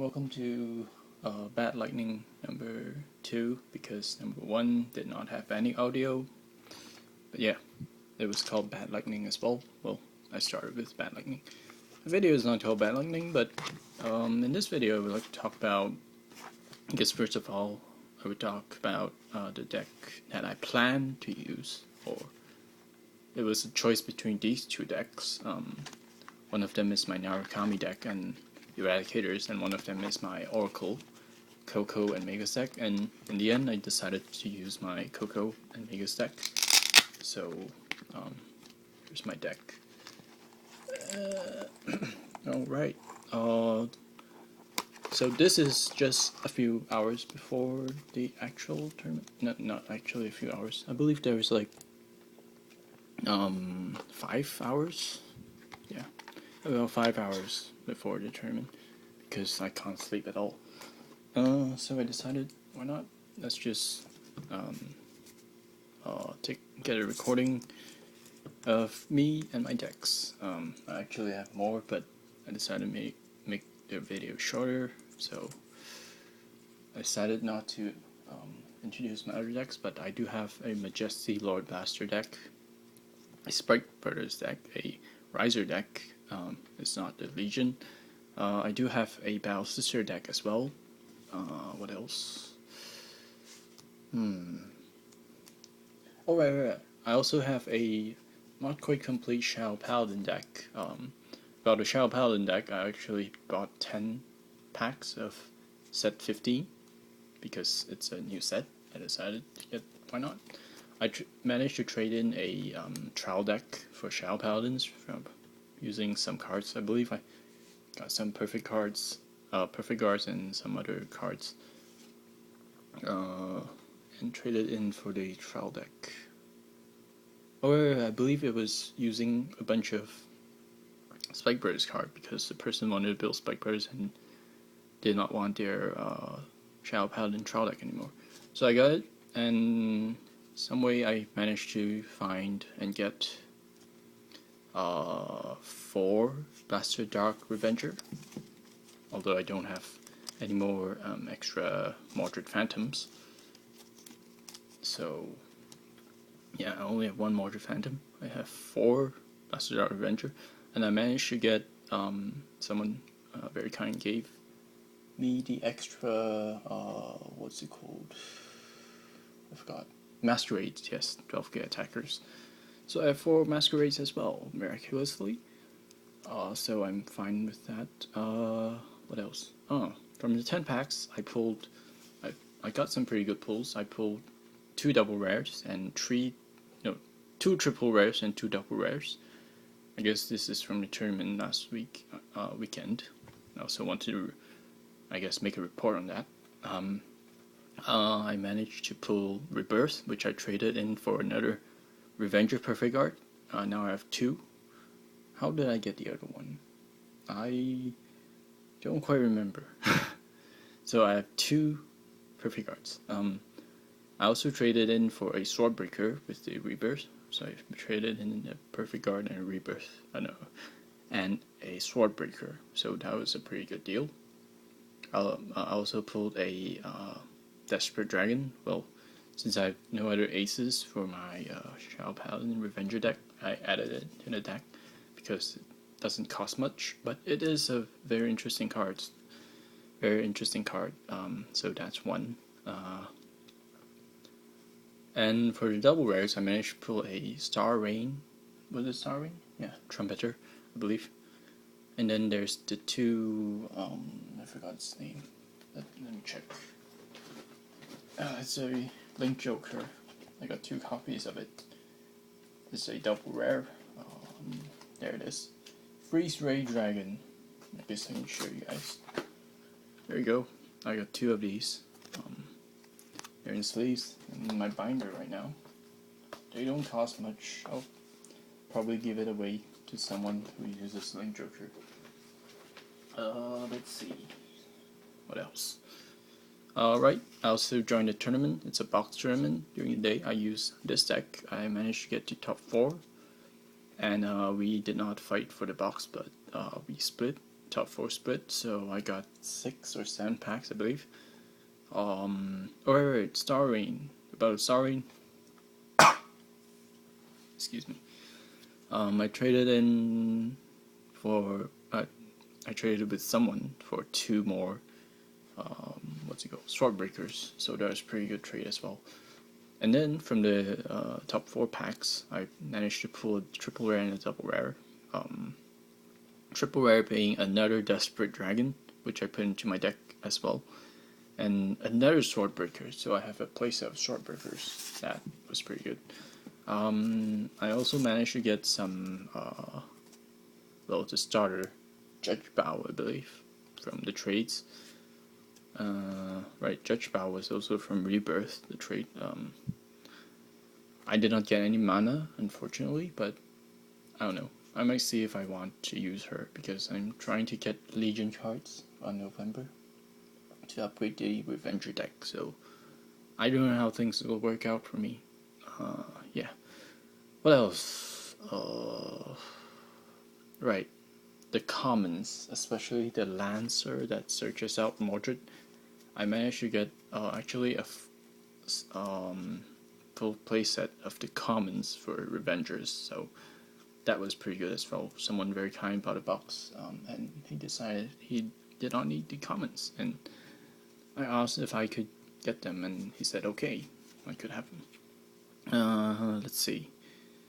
Welcome to Bad Lightning number 2, because number 1 did not have any audio. But yeah, it was called Bad Lightning as well. Well, I started with Bad Lightning. The video is not called Bad Lightning, but in this video I would like to talk about, I guess first of all, I would talk about the deck that I plan to use, or it was a choice between these two decks. One of them is my Narukami deck and Eradicators, and one of them is my Oracle, Coco, and Megas deck, and in the end I decided to use my Coco and Megas deck. So here's my deck. Alright, so this is just a few hours before the actual tournament. Not actually a few hours. I believe there was like 5 hours. Yeah, about 5 hours before the tournament, because I can't sleep at all. So I decided, why not? Let's just get a recording of me and my decks. I actually have more, but I decided to make the video shorter, so I decided not to introduce my other decks. But I do have a Majesty Lord Blaster deck, a Sprite Brothers deck, a Riser deck. It's not the Legion. I do have a Battle Sister deck as well. What else? Oh, right. I also have a not quite complete Shadow Paladin deck. About the Shadow Paladin deck, I actually bought 10 packs of set 15 because it's a new set. I decided to get, why not? I managed to trade in a trial deck for Shadow Paladins from using some cards. I believe I got some perfect cards, perfect guards, and some other cards, and traded in for the trial deck. Or I believe it was using a bunch of Spike Brothers card, because the person wanted to build Spike Brothers and did not want their Shadow Paladin trial deck anymore. So I got it, and some way I managed to find and get 4 Blaster Dark Revenger, although I don't have any more extra Mordred Phantoms. So yeah, I only have 1 Mordred Phantom. I have 4 Blaster Dark Revenger, and I managed to get someone very kind gave me the extra what's it called? I forgot. Masquerades, yes, 12k attackers. So I have 4 Masquerades as well, miraculously. So I'm fine with that. What else? From the 10 packs, I got some pretty good pulls. I pulled 2 double rares and 2 triple rares and 2 double rares. I guess this is from the tournament last weekend. I also want to, I guess, make a report on that. I managed to pull Rebirth, which I traded in for another Revenger Perfect Guard. Now I have 2. How did I get the other one? I don't quite remember. So I have 2 Perfect Guards. I also traded in for a Swordbreaker with the Rebirth. So I traded in a Perfect Guard and a Rebirth. And a Swordbreaker. So that was a pretty good deal. I also pulled a Desperate Dragon. Well, since I have no other aces for my Shadow Paladin Revenger deck, I added it to the deck because it doesn't cost much, but it is a very interesting card. So that's 1. And for the double rares, I managed to pull a Star Rain. Was it Star Rain? Yeah, Trumpeter, I believe. And then there's the 2, I forgot its name. Let me check. It's a Link Joker. I got 2 copies of it. It's a double rare. There it is. Freeze Ray Dragon. I guess I can show you guys. There you go. I got 2 of these. They're in sleeves in my binder right now. They don't cost much. I'll probably give it away to someone who uses Link Joker. Let's see. What else? Right, I also joined the tournament. It's a box tournament. During the day, I use this deck. I managed to get to top 4. And we did not fight for the box, but we split. top 4 split, so I got 6 or 7 packs, I believe. Wait, Star Rain. About Star Rain. Excuse me. I traded in for. I traded with someone for 2 more. What's it called? Sword Breakers. So that was a pretty good trade as well. And then from the top 4 packs, I managed to pull a triple rare and a double rare. Triple rare being another Desperate Dragon, which I put into my deck as well, and another Sword Breaker. So I have a playset of Sword Breakers. That was pretty good. I also managed to get some, well, the starter, Judge Bao, I believe, from the trades. Right, Judge Bao was also from Rebirth, the trade. I did not get any mana, unfortunately, but I don't know. I might see if I want to use her, because I'm trying to get Legion cards on November to upgrade the Revenger deck, so I don't know how things will work out for me. Yeah. What else? Right. The commons, especially the Lancer that searches out Mordred. I managed to get actually a full playset of the commons for Revengers, so that was pretty good as well. Someone very kind bought a box, and he decided he did not need the commons, and I asked if I could get them, and he said okay, I could have them. Let's see.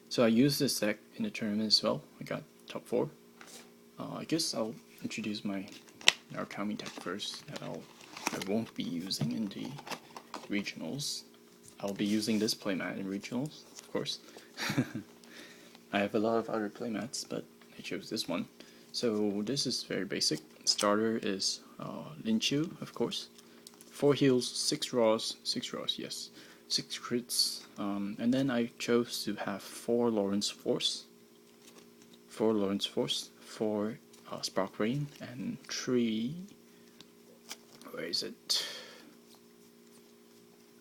So I used this deck in the tournament as well. I got top 4. I guess I'll introduce my Narukami deck first that I won't be using in the regionals. I'll be using this playmat in regionals, of course. I have a lot of other playmats, but I chose this one. So this is very basic. Starter is Linchu, of course. 4 heals, 6 draws, yes. 6 crits, and then I chose to have 4 Lawrence Force, 4 Spark Rain, and 3, where is it?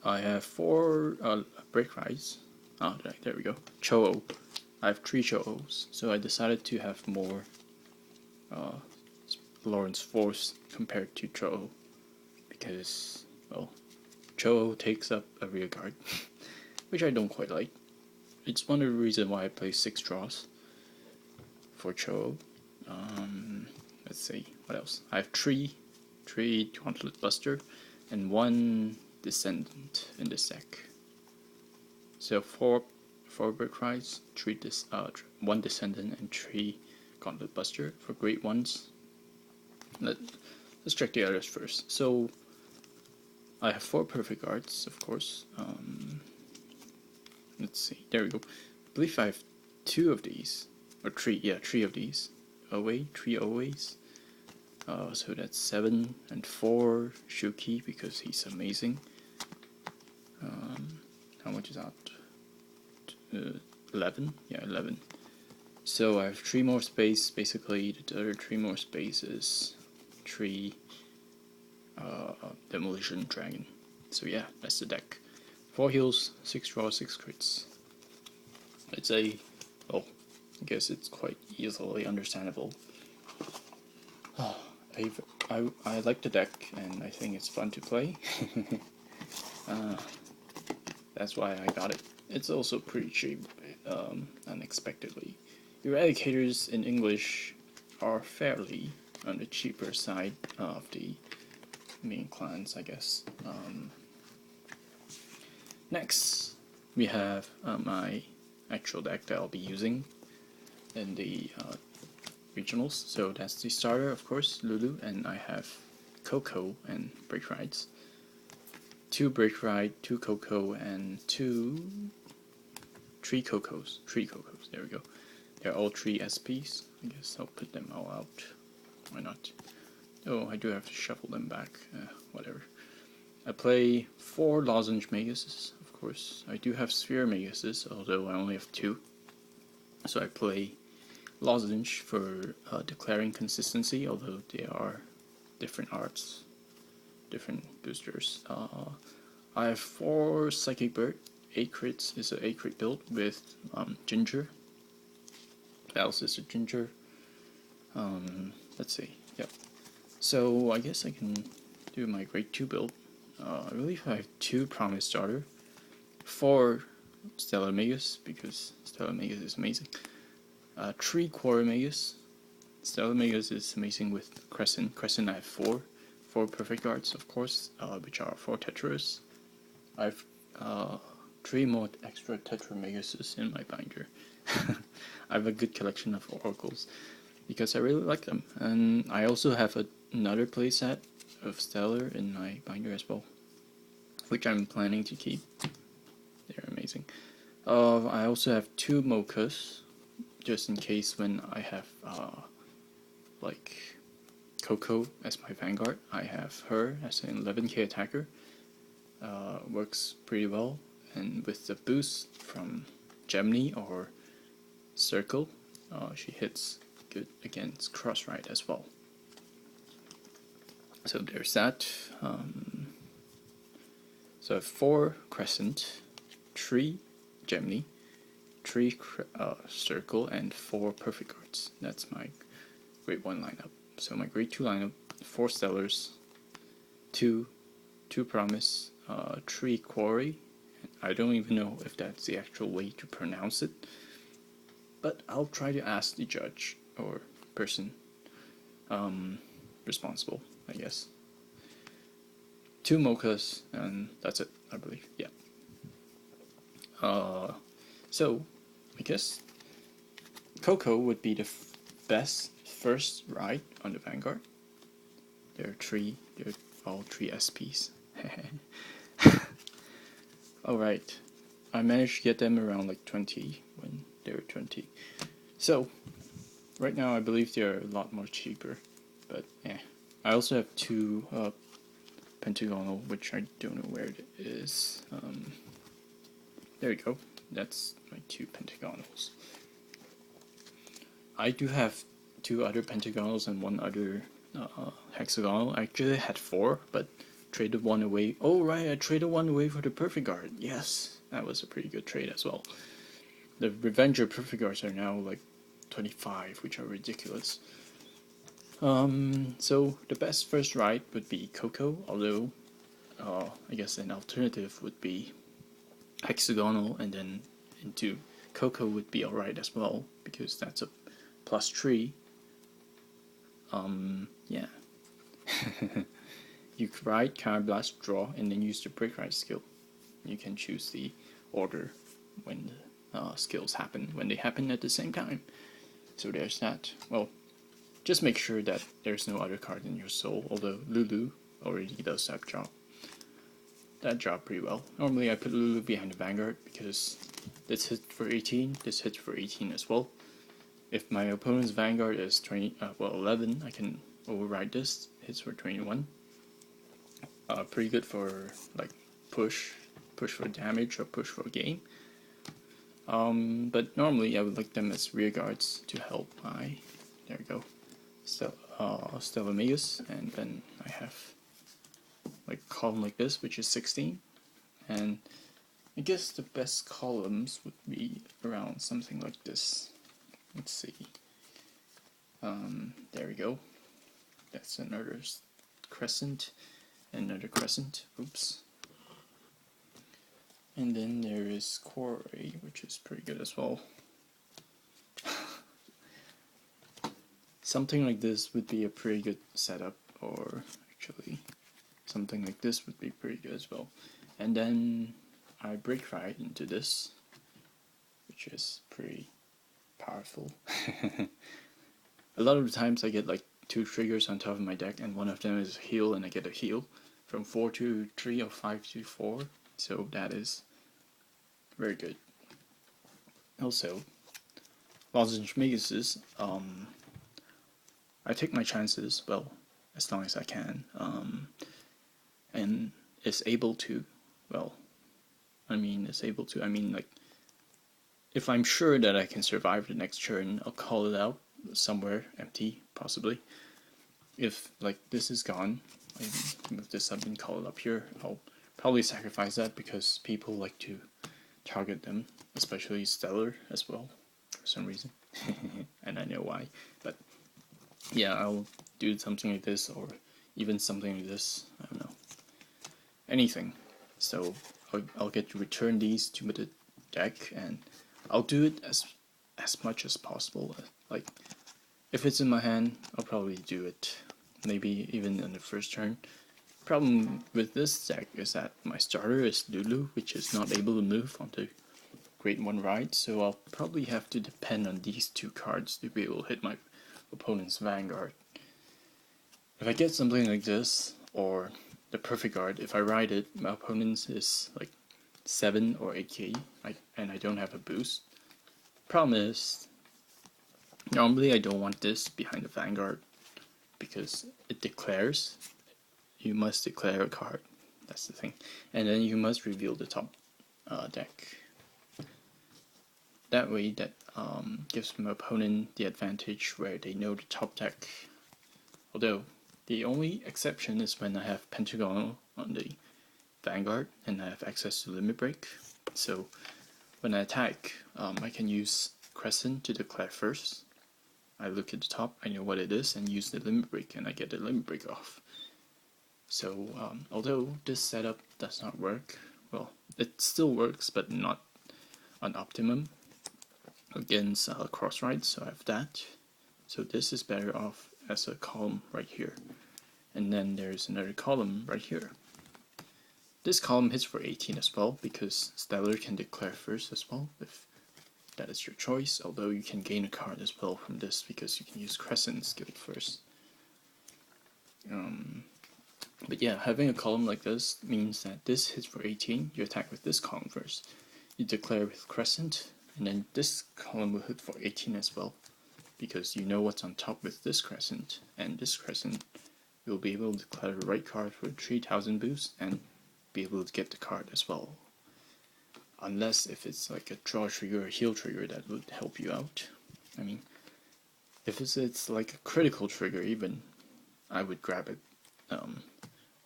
I have 4 Break Rise, there we go, Cho-Oh. I have 3 Cho-Ohs, so I decided to have more Lawrence Force compared to Cho-Oh, because, well, Cho-Oh takes up a rear guard, which I don't quite like. It's one of the reasons why I play 6 draws for Cho-Oh. Let's see, what else? I have 3 Gauntlet Buster, and 1 Descendant in this deck. So 4 Break Rise, 1 Descendant, and 3 Gauntlet Buster for great ones. Let's check the others first. So I have 4 Perfect Guards, of course. Let's see, there we go. I believe I have 2 of these, or 3, yeah, 3 of these. 3 Oways. So that's 7, and 4 Shuki, because he's amazing. How much is that? 11? Yeah, 11. So I have 3 more space, basically the other 3 more space is 3 Demolition Dragon. So yeah, that's the deck. 4 heals, 6 draws, 6 crits. I'd say, well, I guess it's quite easily understandable. I like the deck, and I think it's fun to play. That's why I got it. It's also pretty cheap, unexpectedly. Eradicators in English are fairly on the cheaper side of the main clans, I guess. Next, we have my actual deck that I'll be using in the regionals. So that's the starter, of course, Lulu, and I have Coco and Break Rides. 2 Break Ride, 2 Coco, and 3 Cocos. 3 Cocos, there we go. They're all 3 SPs. I guess I'll put them all out. Why not? Oh, I do have to shuffle them back. Whatever. I play 4 Lozenge Maguses, of course. I do have Sphere Maguses, although I only have 2. So I play Lozenge for declaring consistency, although they are different arts, different boosters. I have 4 Psychic Bird. 8 crits is an 8 crit build with Ginger. What else is a Ginger? Let's see. Yep. So I guess I can do my grade 2 build. I believe I have 2 Promise Starter, 4 Stellar Magus, because Stellar Magus is amazing, 3 Quarry Magus. Stellar Magus is amazing with Crescent. Crescent I have 4 Perfect Guards, of course, which are 4 Tetras. I have 3 more extra Tetra Maguses in my binder. I have a good collection of Oracles because I really like them, and I also have another playset of Stellar in my binder as well, which I'm planning to keep. They're amazing. I also have 2 Mochas, just in case when I have like Coco as my Vanguard. I have her as an 11k attacker. Works pretty well, and with the boost from Gemini or Circle, she hits good against Crossride as well. So there's that. So I have 4 Crescent, 3 Gemini, 3 Circle, and 4 Perfect Guards. That's my grade 1 lineup. So my grade 2 lineup: 4 Stellars, 2 Promise, 3 Quarry. I don't even know if that's the actual way to pronounce it, but I'll try to ask the judge or person responsible, I guess. 2 Mochas, and that's it, I believe. Yeah. So I guess Coco would be the best first ride on the Vanguard. They're all 3 SPs. Alright, I managed to get them around like 20 when they were 20. So, right now I believe they're a lot more cheaper, but yeah. I also have 2 Pentagonal, which I don't know where it is. There we go. That's my 2 Pentagonals. I do have 2 other Pentagonals and 1 other Hexagonal. I actually had 4, but traded 1 away. Oh right, I traded 1 away for the Perfect Guard. Yes, that was a pretty good trade as well. The Revenger Perfect Guards are now like 25, which are ridiculous. So the best first ride would be Coco, although I guess an alternative would be Hexagonal, and then into Coco would be alright as well, because that's a +3. Yeah. You ride, Counter Blast, draw, and then use the Break Ride skill. You can choose the order when the skills happen, when they happen at the same time. So there's that. Well, just make sure that there's no other card in your soul, although Lulu already does that job pretty well. Normally I put Lulu behind the Vanguard because this hits for 18, this hits for 18 as well. If my opponent's Vanguard is 11, I can override this, hits for 21. Pretty good for like push for damage or push for gain. But normally I would like them as rear guards to help my, there we go, Stellar Magus, and then I have like a column like this, which is 16, and I guess the best columns would be around something like this. Let's see. There we go. That's another crescent, another crescent. Oops. And then there is Quarry, which is pretty good as well. Something like this would be a pretty good setup, or actually something like this would be pretty good as well. And then I Break Ride into this, which is pretty powerful. A lot of the times I get like 2 triggers on top of my deck, and one of them is heal, and I get a heal from 4 to 3 or 5 to 4, so that is very good. Also, Lozenge Maguses, I take my chances, well, as long as I can, and is able to, well, I mean like, if I'm sure that I can survive the next turn, I'll call it out somewhere empty, possibly. If like this is gone, I move this up and call it up here, I'll probably sacrifice that because people like to target them, especially Stellar as well, for some reason. And I know why, but yeah, I'll do something like this, or even something like this. I don't know, anything. So I'll get to return these to the deck, and I'll do it as much as possible. Like, if it's in my hand, I'll probably do it. Maybe even in the first turn. Problem with this deck is that my starter is Lulu, which is not able to move onto Grade 1 ride, so I'll probably have to depend on these two cards to be able to hit my opponent's Vanguard. If I get something like this, or the perfect card, if I ride it, my opponent's is like 7 or 8k, and I don't have a boost. Problem is, normally I don't want this behind the Vanguard, because it declares. You must declare a card, that's the thing. And then you must reveal the top deck. That way, that gives my opponent the advantage where they know the top deck. Although, the only exception is when I have Pentagonal on the Vanguard and I have access to Limit Break. So, when I attack, I can use Crescent to declare first. I look at the top, I know what it is, and use the Limit Break, and I get the Limit Break off. So, although this setup does not work, well, it still works, but not on optimum against cross rides, so I have that. So this is better off as a column right here. And then there's another column right here. This column hits for 18 as well, because Stellar can declare first as well, if that is your choice, although you can gain a card as well from this, because you can use Crescent skill first. But yeah, having a column like this means that this hits for 18, you attack with this column first. You declare with Crescent, and then this column will hit for 18 as well, because you know what's on top with this Crescent, and this Crescent you'll be able to declare the right card for 3000 boost, and be able to get the card as well. Unless if it's like a draw trigger or heal trigger that would help you out. I mean, if it's like a critical trigger even, I would grab it.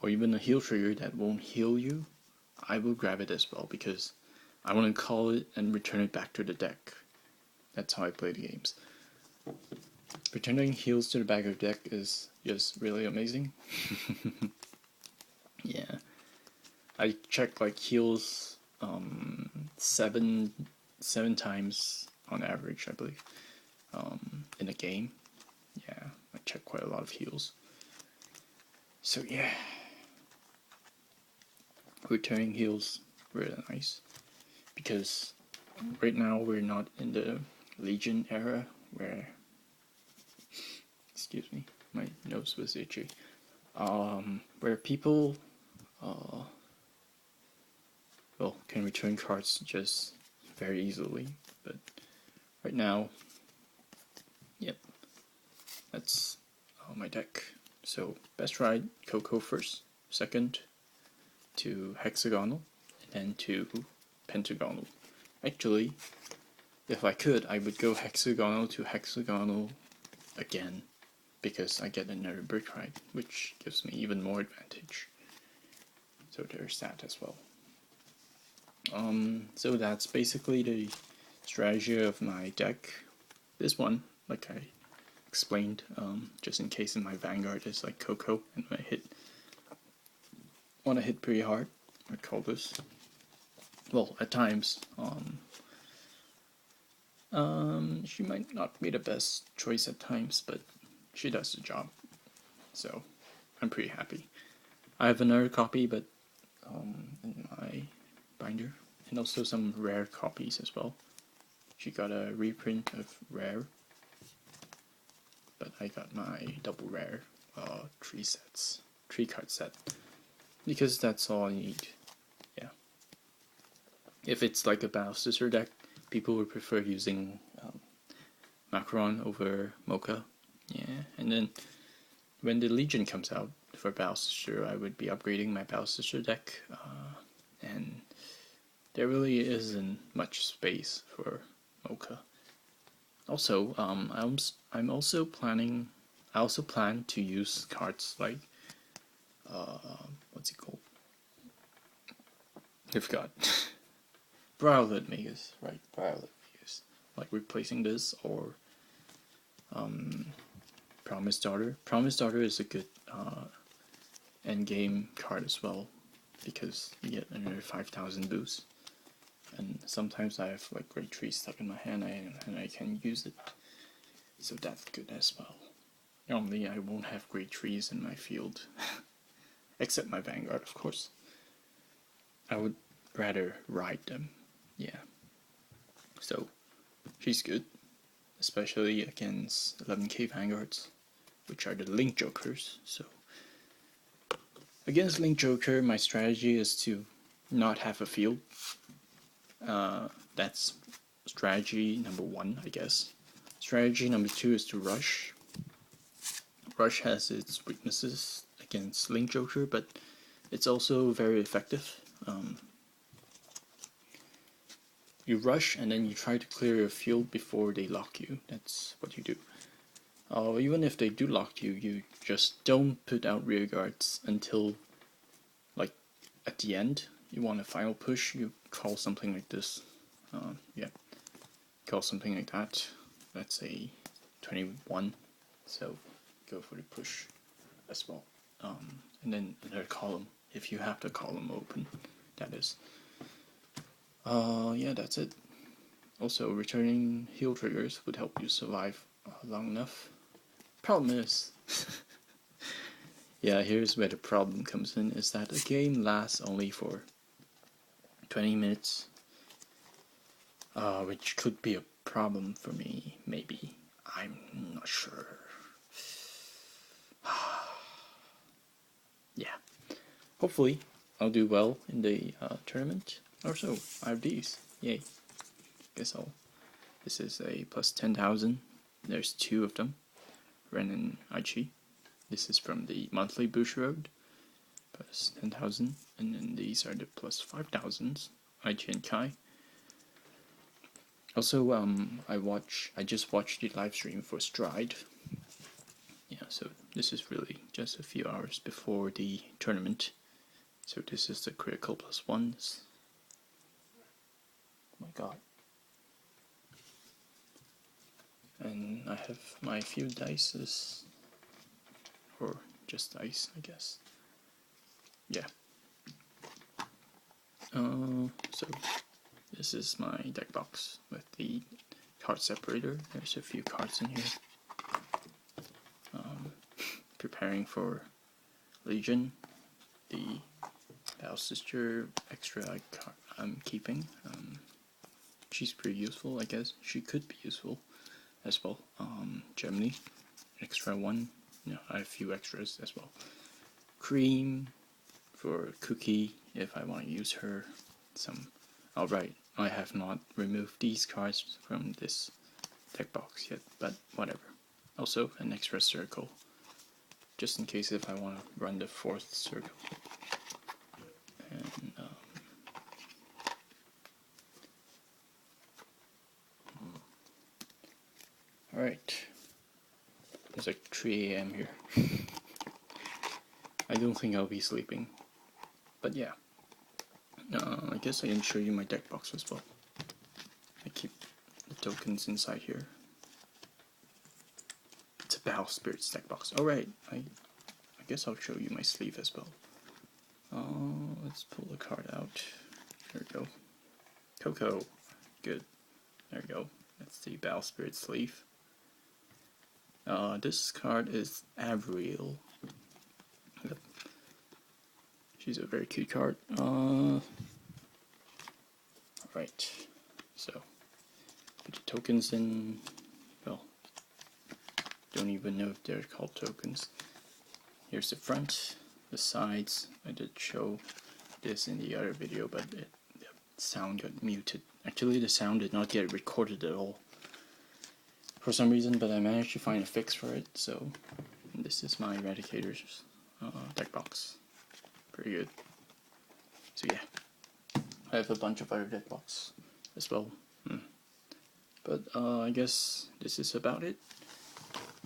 Or even a heal trigger that won't heal you, I will grab it as well, because I want to call it and return it back to the deck. That's how I play the games. Returning heals to the back of the deck is just really amazing. Yeah. I check like heals seven times on average, I believe, in a game. Yeah, I check quite a lot of heals. So yeah, returning heals really nice, because right now we're not in the Legion era where, excuse me, my nose was itchy, where people well, can return cards just very easily. But right now, yep, that's my deck. So best ride, Coco first, second to Hexagonal, and then to Pentagonal. Actually, if I could, I would go Hexagonal to Hexagonal again, because I get another Brick Ride, which gives me even more advantage. So there's that as well. So that's basically the strategy of my deck. This one, like I explained, just in case in my Vanguard is like Coco, and when I want to hit pretty hard, I'd call this. Well, at times, she might not be the best choice at times, but she does the job. So, I'm pretty happy. I have another copy, but in my binder, and also some rare copies as well. She got a reprint of rare, but I got my double rare 3 card set, because that's all I need. Yeah. If it's like a Battle Sister deck, people would prefer using Macaron over Mocha. Yeah, and then when the Legion comes out for Battle Sister, I would be upgrading my Battle Sister deck, and there really isn't much space for Mocha. Also, I'm also planning. I also plan to use cards like what's it called? I forgot. Briarwood Magus, right? Briarwood Magus. Like replacing this, or Promise Daughter. Promise Daughter is a good end game card as well, because you get another 5,000 boost. And sometimes I have like Great Tree stuck in my hand and I can use it, so that's good as well. Normally I won't have Great Trees in my field, except my Vanguard, of course. I would rather ride them, yeah. So she's good, especially against 11k Vanguards, which are the Link Jokers. So against Link Joker, my strategy is to not have a field. That's strategy number 1, I guess. Strategy number 2 is to rush. Rush has its weaknesses against Link Joker, but it's also very effective. You rush and then you try to clear your field before they lock you. That's what you do. Even if they do lock you, you just don't put out rear guards until, like, at the end. You want a final push, you call something like this. Yeah, call something like that. That's a 21, so go for the push as well. And then another column, if you have the column open, that is. Yeah, that's it. Also, returning heal triggers would help you survive long enough. Problem is, yeah, here's where the problem comes in, is that a game lasts only for 20 minutes, which could be a problem for me, maybe. I'm not sure. Yeah, hopefully I'll do well in the tournament. Also, I have these, yay. Guess I'll. This is a plus 10,000. There's 2 of them, Ren and Aichi. This is from the monthly Bushiroad, plus 10,000, and then these are the plus 5,000s, Aichi and Kai. Also, I just watched the live stream for Stride. Yeah, so this is really just a few hours before the tournament. So this is the critical plus 1s. Oh my god. And I have my few dices, or just dice, I guess. Yeah. So this is my deck box with the card separator. There's a few cards in here. Preparing for Legion, the Battle Sister extra I'm keeping. She's pretty useful, I guess. She could be useful as well. Gemini, extra 1. No, I have a few extras as well. Cream for Cookie if I want to use her. Alright, I have not removed these cards from this deck box yet, but whatever. Also, an extra circle, just in case if I want to run the 4th circle. And alright, it's like 3 AM here. I don't think I'll be sleeping, but yeah. I guess I can show you my deck box as well. I keep the tokens inside here. It's a Battle Spirits deck box. Alright, I guess I'll show you my sleeve as well. Let's pull the card out. There we go. Coco. Good. There we go. That's the Battle Spirit sleeve. This card is Avril. Yep. She's a very cute card. Alright. So, put the tokens in. Well, don't even know if they're called tokens. Here's the front, the sides. I did show this in the other video, but the sound got muted. Actually, the sound did not get recorded at all for some reason, but I managed to find a fix for it. So this is my Eradicators deck box. Pretty good. So yeah, I have a bunch of other deck box as well. But I guess this is about it.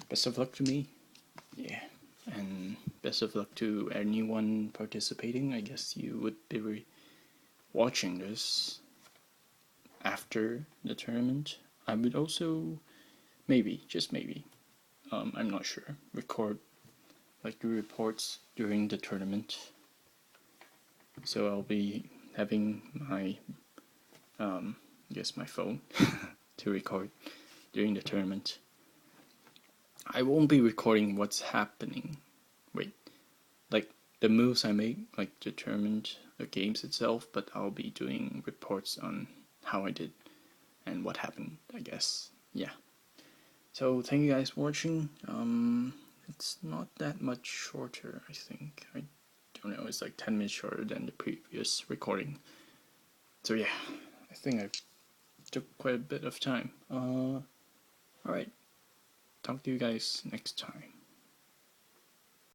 Best of luck to me. Yeah, and best of luck to anyone participating. I guess you would be watching this after the tournament. I would also, maybe, just maybe, I'm not sure, record like the reports during the tournament. So I'll be having my I guess my phone to record during the tournament. I won't be recording what's happening. Wait, like the moves I make, like determined the games itself, but I'll be doing reports on how I did and what happened, I guess. Yeah. So thank you guys for watching. It's not that much shorter, I think. I don't know, it's like 10 minutes shorter than the previous recording. So yeah, I think I took quite a bit of time. Alright, talk to you guys next time.